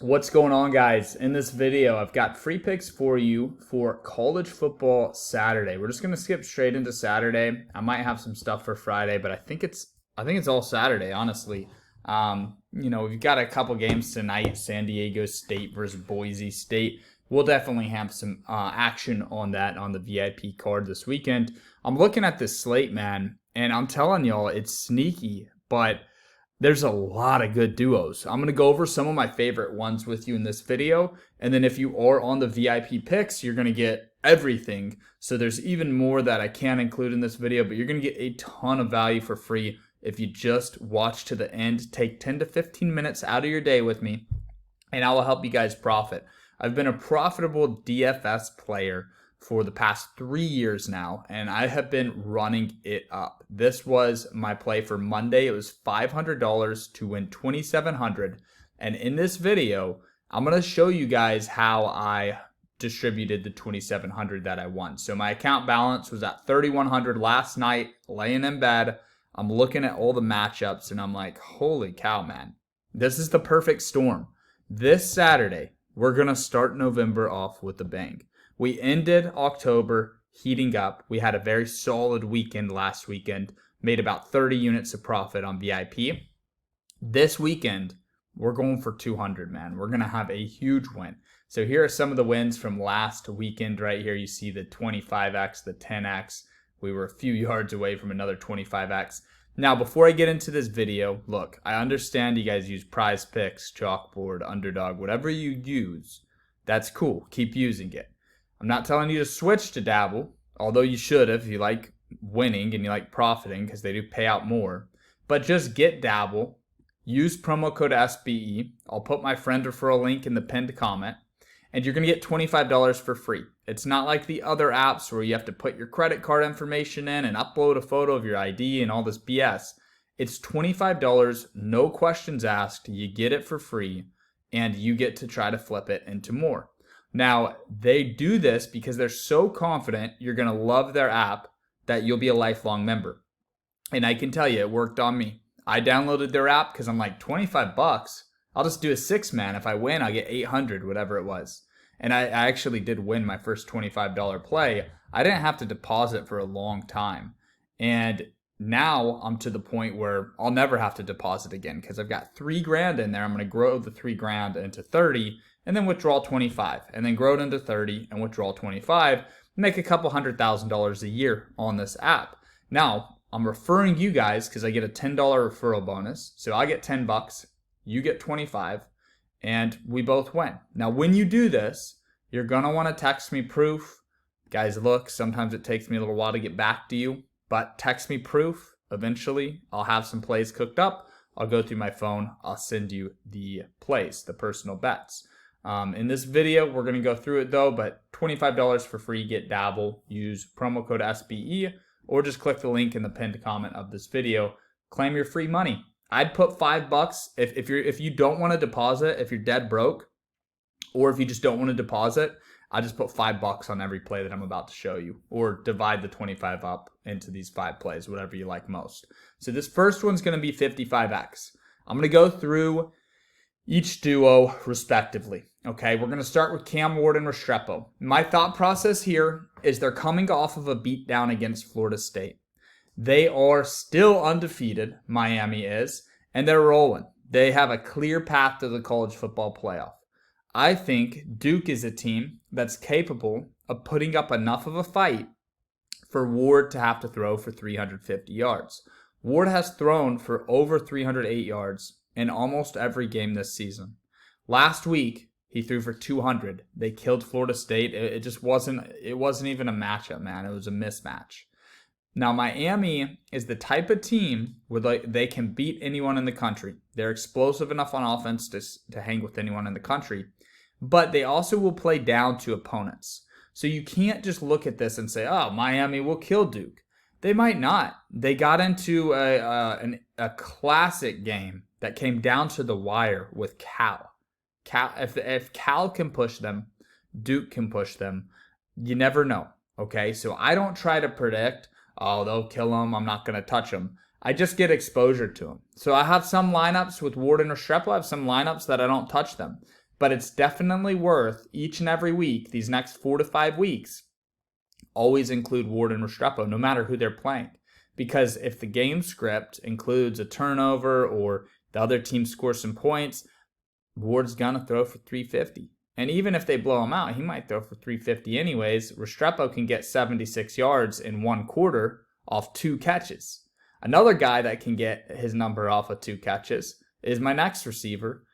What's going on, guys? In this video, I've got free picks for you for college football Saturday. We're just gonna skip straight into Saturday. I might have some stuff for Friday, but I think it's all Saturday, honestly. We've got a couple games tonight: San Diego State versus Boise State. We'll definitely have some action on that on the VIP card this weekend. I'm looking at this slate, man, and I'm telling y'all, it's sneaky, but there's a lot of good duos. I'm going to go over some of my favorite ones with you in this video. And then if you are on the VIP picks, you're going to get everything. So there's even more that I can't include in this video, but you're going to get a ton of value for free if you just watch to the end. Take 10 to 15 minutes out of your day with me, and I will help you guys profit. I've been a profitable DFS player for the past 3 years now, and I have been running it up. This was my play for Monday. It was $500 to win $2,700. And in this video, I'm going to show you guys how I distributed the $2,700 that I won. So my account balance was at $3,100 last night, laying in bed. I'm looking at all the matchups, and I'm like, holy cow, man. This is the perfect storm. This Saturday, we're going to start November off with a bang. We ended October heating up. We had a very solid weekend last weekend, made about 30 units of profit on VIP. This weekend, we're going for 200, man. We're going to have a huge win. So here are some of the wins from last weekend right here. You see the 25x, the 10x. We were a few yards away from another 25x. Now, before I get into this video, look, I understand you guys use Prize Picks, Chalkboard, Underdog, whatever you use. That's cool. Keep using it. I'm not telling you to switch to Dabble, although you should if you like winning and you like profiting because they do pay out more. But just get Dabble. Use promo code SBE. I'll put my friend referral link in the pinned comment. And you're going to get $25 for free. It's not like the other apps where you have to put your credit card information in and upload a photo of your ID and all this BS. It's $25, no questions asked. You get it for free, and you get to try to flip it into more. Now, they do this because they're so confident you're going to love their app that you'll be a lifelong member. And I can tell you, it worked on me. I downloaded their app because I'm like, $25? I'll just do a 6-man. If I win, I'll get 800, whatever it was. And I actually did win my first $25 play. I didn't have to deposit for a long time. And now I'm to the point where I'll never have to deposit again because I've got $3,000 in there. I'm going to grow the $3,000 into 30 and then withdraw 25 and then grow it into 30 and withdraw 25, make a couple $100,000 a year on this app. Now, I'm referring you guys because I get a $10 referral bonus. So I get $10, you get 25, and we both win. Now, when you do this, you're going to want to text me proof. Guys, look, sometimes it takes me a little while to get back to you, but text me proof. Eventually, I'll have some plays cooked up. I'll go through my phone. I'll send you the plays, the personal bets. In this video, we're going to go through it though, but $25 for free, get Dabble, use promo code SBE, or just click the link in the pinned comment of this video. Claim your free money. I'd put $5 if you don't want to deposit, if you're dead broke, or if you just don't want to deposit, I just put $5 on every play that I'm about to show you, or divide the 25 up into these 5 plays, whatever you like most. So this first one's going to be 55x. I'm going to go through each duo respectively. Okay, we're going to start with Cam Ward and Restrepo. My thought process here is they're coming off of a beatdown against Florida State. They are still undefeated, Miami is, and they're rolling. They have a clear path to the college football playoff. I think Duke is a team that's capable of putting up enough of a fight for Ward to have to throw for 350 yards. Ward has thrown for over 308 yards in almost every game this season. Last week, he threw for 200. They killed Florida State. It wasn't even a matchup, man. It was a mismatch. Now, Miami is the type of team where they can beat anyone in the country. They're explosive enough on offense to hang with anyone in the country, but they also will play down to opponents. So you can't just look at this and say, oh, Miami will kill Duke. They might not. They got into a classic game that came down to the wire with Cal. If Cal can push them, Duke can push them. You never know, okay? So I don't try to predict, oh, they'll kill them, I'm not going to touch them. I just get exposure to them. So I have some lineups with Ward and Restrepo. I have some lineups that I don't touch them. But it's definitely worth each and every week, these next 4 to 5 weeks, always include Ward and Restrepo, no matter who they're playing. Because if the game script includes a turnover or the other team scores some points, Ward's going to throw for 350. And even if they blow him out, he might throw for 350 anyways. Restrepo can get 76 yards in 1 quarter off 2 catches. Another guy that can get his number off of 2 catches is my next receiver,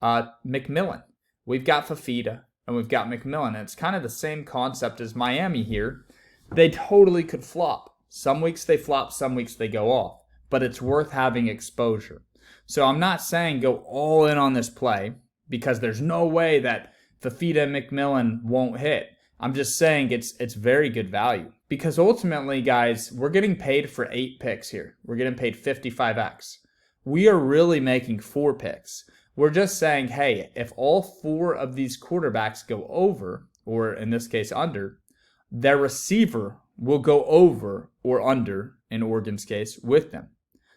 McMillan. We've got Fafita and we've got McMillan. And it's kind of the same concept as Miami here. They totally could flop. Some weeks they flop, some weeks they go off. But it's worth having exposure. So I'm not saying go all in on this play because there's no way that Fafita and McMillan won't hit. I'm just saying it's very good value. Because ultimately, guys, we're getting paid for 8 picks here. We're getting paid 55x. We are really making 4 picks. We're just saying, hey, if all 4 of these quarterbacks go over, or in this case under, their receiver will go over or under, in Oregon's case, with them.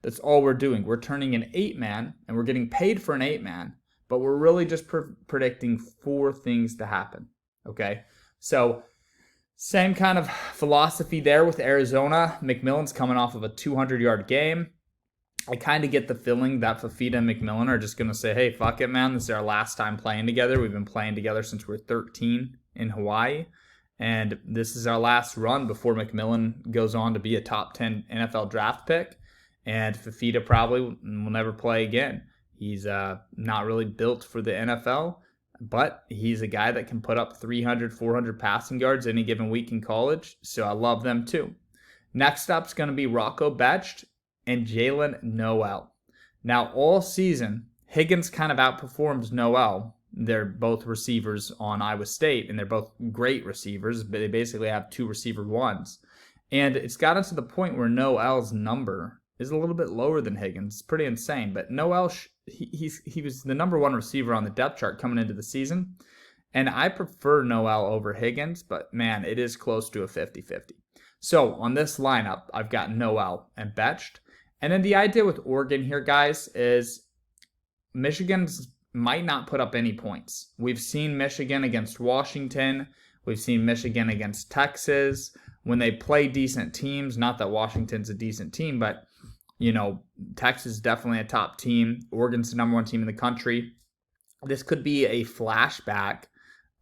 That's all we're doing. We're turning an 8-man, and we're getting paid for an 8-man, but we're really just predicting 4 things to happen, okay? So same kind of philosophy there with Arizona. McMillan's coming off of a 200-yard game. I kind of get the feeling that Fafita and McMillan are just going to say, hey, fuck it, man. This is our last time playing together. We've been playing together since we were 13 in Hawaii. And this is our last run before McMillan goes on to be a top 10 NFL draft pick. And Fafita probably will never play again. He's not really built for the NFL, but he's a guy that can put up 300, 400 passing yards any given week in college. So I love them too. Next up is going to be Rocco Becht and Jalen Noel. Now, all season, Higgins kind of outperforms Noel. They're both receivers on Iowa State, and they're both great receivers, but they basically have 2 receiver ones. And it's gotten to the point where Noel's number is a little bit lower than Higgins. It's pretty insane. But Noel, he was the number 1 receiver on the depth chart coming into the season. And I prefer Noel over Higgins, but man, it is close to a 50-50. So on this lineup, I've got Noel and Becht. And then the idea with Oregon here, guys, is Michigan might not put up any points. We've seen Michigan against Washington. We've seen Michigan against Texas. When they play decent teams, not that Washington's a decent team, but, you know, Texas is definitely a top team. Oregon's the number 1 team in the country. This could be a flashback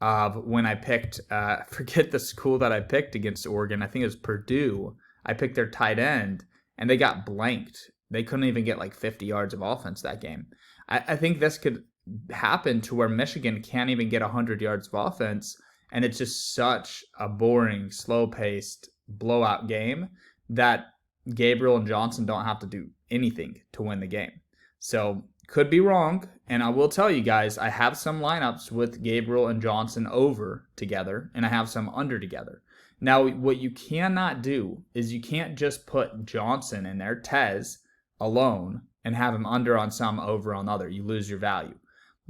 of when I picked, forget the school that I picked against Oregon. I think it was Purdue. I picked their tight end, and they got blanked. They couldn't even get like 50 yards of offense that game. I think this could happen to where Michigan can't even get 100 yards of offense, and it's just such a boring, slow-paced blowout game that Gabriel and Johnson don't have to do anything to win the game. So could be wrong, and I will tell you guys, I have some lineups with Gabriel and Johnson over together, and I have some under together. Now, what you cannot do is you can't just put Johnson in there, Tez, alone, and have him under on some, over on the other. You lose your value.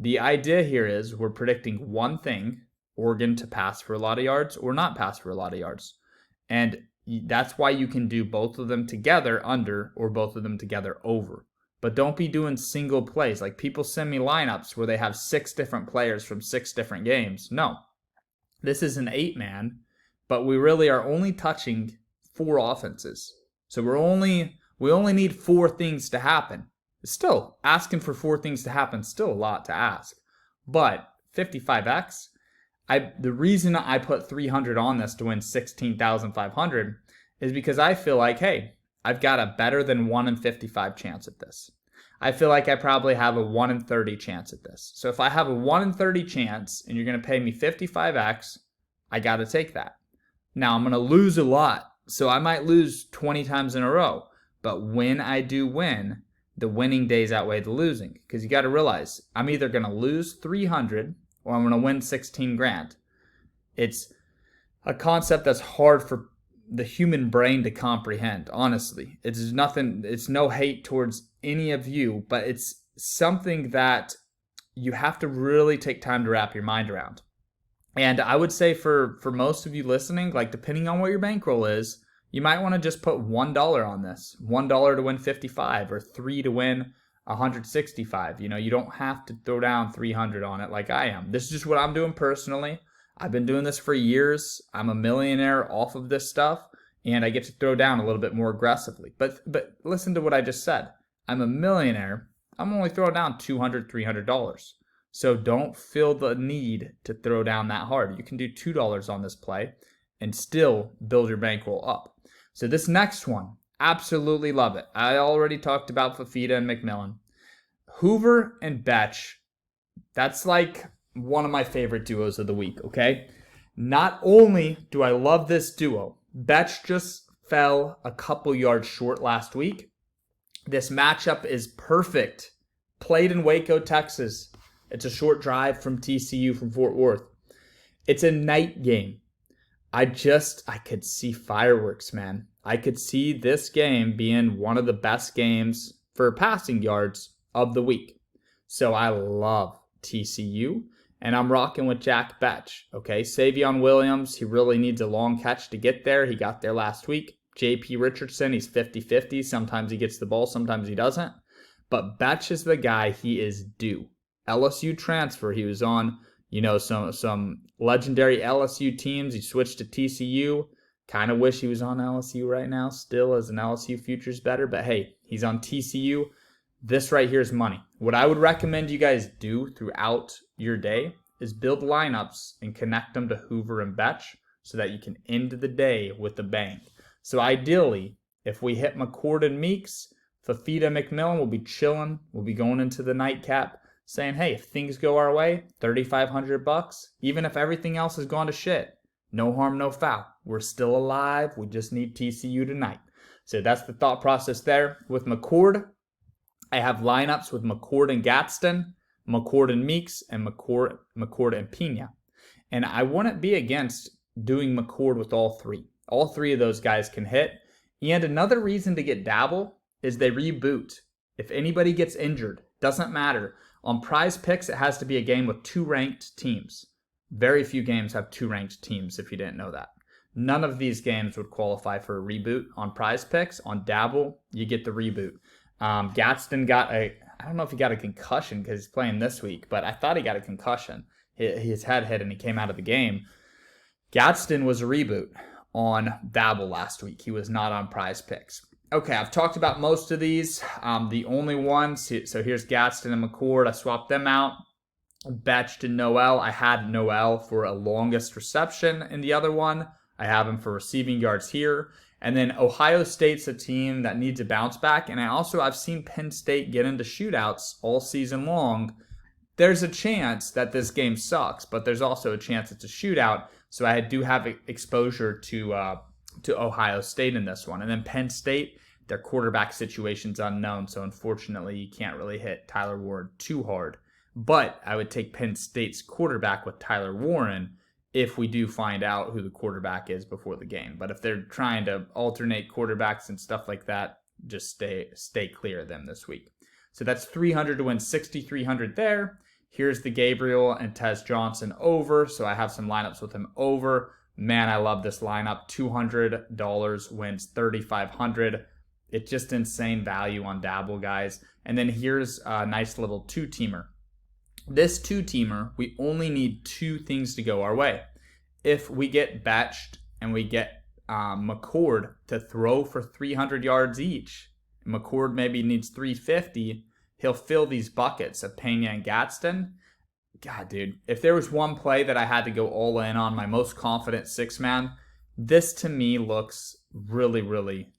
The idea here is we're predicting one thing, Oregon to pass for a lot of yards or not pass for a lot of yards. And that's why you can do both of them together under or both of them together over. But don't be doing single plays. Like people send me lineups where they have 6 different players from 6 different games. No, this is an 8-man, but we really are only touching 4 offenses. So we only need 4 things to happen. Still, asking for 4 things to happen, still a lot to ask. But 55x, the reason I put 300 on this to win 16,500 is because I feel like, hey, I've got a better than 1 in 55 chance at this. I feel like I probably have a 1 in 30 chance at this. So if I have a 1 in 30 chance and you're going to pay me 55x, I got to take that. Now I'm going to lose a lot. So I might lose 20 times in a row. But when I do win, the winning days outweigh the losing. Because you got to realize, I'm either going to lose 300 or I'm going to win 16 grand. It's a concept that's hard for the human brain to comprehend, honestly. It's nothing, it's no hate towards any of you, but it's something that you have to really take time to wrap your mind around. And I would say for most of you listening, like depending on what your bankroll is, you might want to just put $1 on this. $1 to win 55 or $3 to win 165. You don't have to throw down 300 on it like I am. This is just what I'm doing personally. I've been doing this for years. I'm a millionaire off of this stuff, and I get to throw down a little bit more aggressively. But listen to what I just said. I'm a millionaire. I'm only throwing down $200, $300. So don't feel the need to throw down that hard. You can do $2 on this play and still build your bankroll up. So this next one, absolutely love it. I already talked about Fafita and McMillan. Hoover and Betch, that's like one of my favorite duos of the week, okay? Not only do I love this duo, Betch just fell a couple yards short last week. This matchup is perfect. Played in Waco, Texas. It's a short drive from TCU from Fort Worth. It's a night game. I could see fireworks, man. I could see this game being one of the best games for passing yards of the week. So I love TCU, and I'm rocking with Jack Betch. Okay, Savion Williams, he really needs a long catch to get there. He got there last week. JP Richardson, he's 50-50. Sometimes he gets the ball, sometimes he doesn't. But Betch is the guy, he is due. LSU transfer, he was on some legendary LSU teams. He switched to TCU. Kind of wish he was on LSU right now still, as an LSU future's better. But hey, he's on TCU. This right here is money. What I would recommend you guys do throughout your day is build lineups and connect them to Hoover and Betch so that you can end the day with a bang. So ideally, if we hit McCord and Meeks, Fafita McMillan will be chilling. We'll be going into the nightcap saying, hey, if things go our way, $3,500, even if everything else has gone to shit, no harm, no foul. We're still alive. We just need TCU tonight. So that's the thought process there. With McCord, I have lineups with McCord and Gadsden, McCord and Meeks, and McCord and Pena. And I wouldn't be against doing McCord with all three. All three of those guys can hit. And another reason to get Dabble is they reboot. If anybody gets injured, doesn't matter. On Prize Picks, it has to be a game with 2 ranked teams. Very few games have 2 ranked teams, if you didn't know that. None of these games would qualify for a reboot on Prize Picks. On Dabble, you get the reboot. Gadsden I don't know if he got a concussion because he's playing this week, but I thought he got a concussion. His head hit and he came out of the game. Gadsden was a reboot on Dabble last week. He was not on Prize Picks. Okay, I've talked about most of these. The only ones, so here's Gadsden and McCord. I swapped them out. Betch to Noel. I had Noel for a longest reception in the other one. I have him for receiving yards here. And then Ohio State's a team that needs a bounce back. And I've seen Penn State get into shootouts all season long. There's a chance that this game sucks, but there's also a chance it's a shootout. So I do have exposure to Ohio State in this one. And then Penn State, their quarterback situation's unknown. So unfortunately, you can't really hit Tyler Ward too hard. But I would take Penn State's quarterback with Tyler Warren if we do find out who the quarterback is before the game. But if they're trying to alternate quarterbacks and stuff like that, just stay clear of them this week. So that's 300 to win 6,300 there. Here's the Gabriel and Tez Johnson over. So I have some lineups with him over. Man, I love this lineup. $200 wins 3,500. It's just insane value on Dabble, guys. And then here's a nice little 2-teamer. This 2-teamer, we only need 2 things to go our way. If we get Betched and we get McCord to throw for 300 yards each, McCord maybe needs 350, he'll fill these buckets of Pena and Gadsden. God, dude, if there was one play that I had to go all in on, my most confident 6-man, this to me looks really, really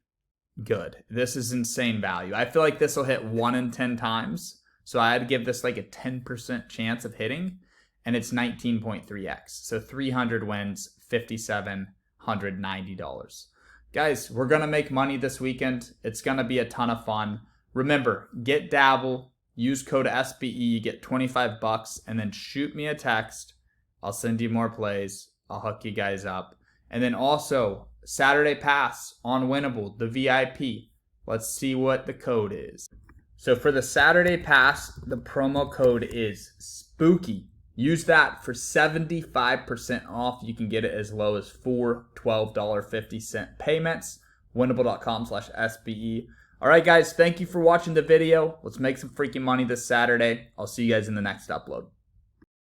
good. This is insane value. I feel like this will hit 1 in 10 times. So I had to give this like a 10% chance of hitting, and it's 19.3x. So 300 wins, $5,790. Guys, we're going to make money this weekend. It's going to be a ton of fun. Remember, get Dabble, use code SBE, you get $25, and then shoot me a text. I'll send you more plays. I'll hook you guys up. And then also, Saturday Pass on Winnable, the VIP. Let's see what the code is. So for the Saturday Pass, the promo code is SPOOKY. Use that for 75% off. You can get it as low as 4 $12.50 payments. Winnable.com/SBE. All right, guys, thank you for watching the video. Let's make some freaking money this Saturday. I'll see you guys in the next upload.